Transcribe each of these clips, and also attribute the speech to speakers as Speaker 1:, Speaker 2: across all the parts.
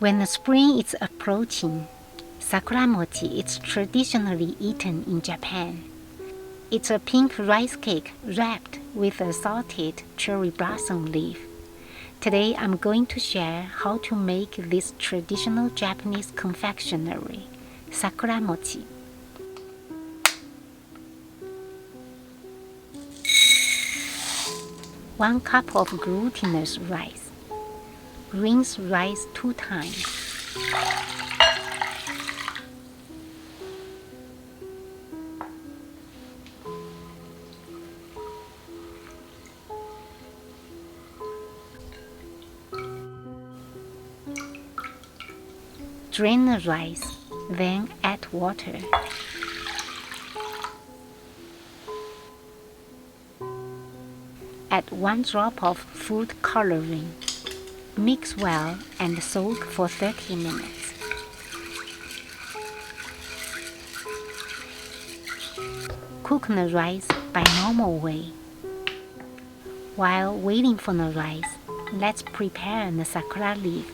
Speaker 1: When the spring is approaching, Sakura Mochi is traditionally eaten in Japan. It's a pink rice cake wrapped with a salted cherry blossom leaf. Today I'm going to share how to make this traditional Japanese confectionery, Sakura Mochi. One cup of glutinous rice. Rinse rice 2 times. Drain the rice, then add water. Add 1 drop of food coloring. Mix well and soak for 30 minutes. Cook the rice by normal way. While waiting for the rice, let's prepare the sakura leaf.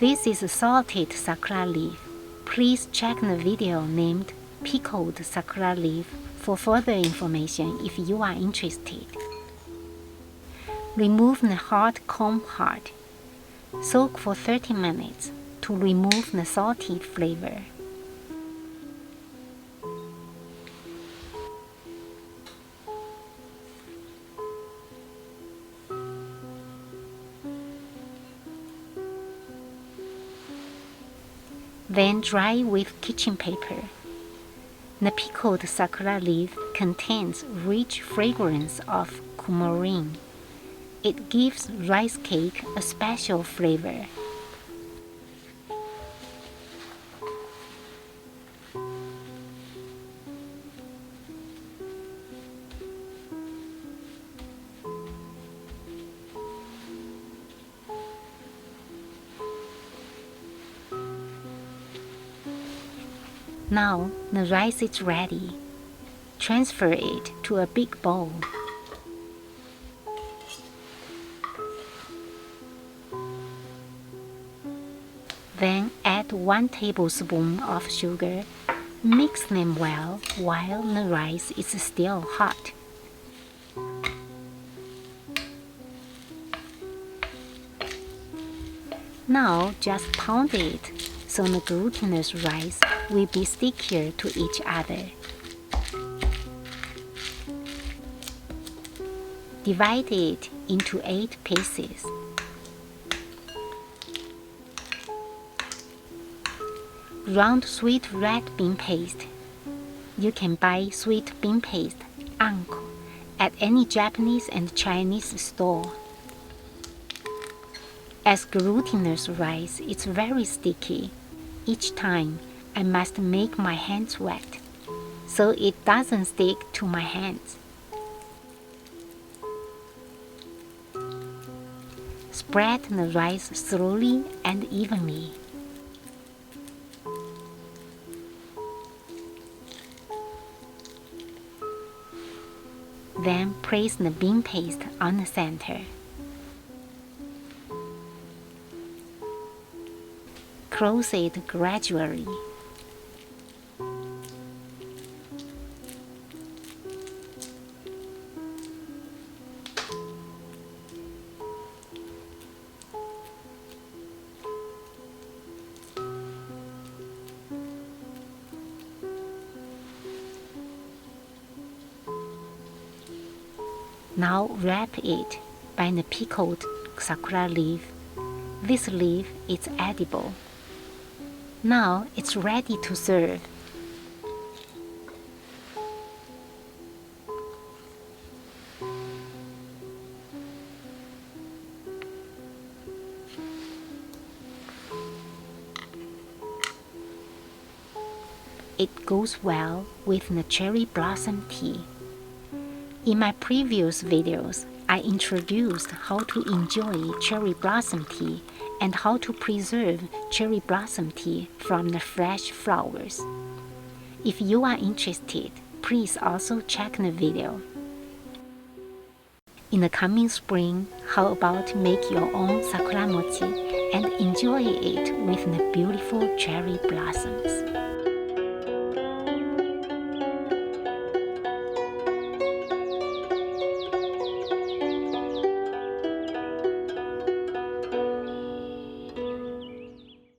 Speaker 1: This is salted sakura leaf. Please check the video named Pickled Sakura Leaf for further information if you are interested. Remove the hard comb part. Soak for 30 minutes to remove the salty flavor. Then dry with kitchen paper. The pickled sakura leaf contains rich fragrance of Coumarin. It gives rice cake a special flavor. Now the rice is ready. Transfer it to a big bowl. Then add 1 tablespoon of sugar. Mix them well while the rice is still hot. Now just pound it so the glutinous rice will be stickier to each other. Divide it into 8 pieces. Round sweet red bean paste. You can buy sweet bean paste, Anko, at any Japanese and Chinese store. As glutinous rice is very sticky, each time I must make my hands wet, so it doesn't stick to my hands. Spread the rice slowly and evenly. Then place the bean paste on the center. Close it gradually. Now wrap it by the pickled sakura leaf. This leaf is edible. Now it's ready to serve. It goes well with the cherry blossom tea. In my previous videos, I introduced how to enjoy cherry blossom tea and how to preserve cherry blossom tea from the fresh flowers. If you are interested, please also check the video. In the coming spring, how about make your own Sakura Mochi and enjoy it with the beautiful cherry blossoms?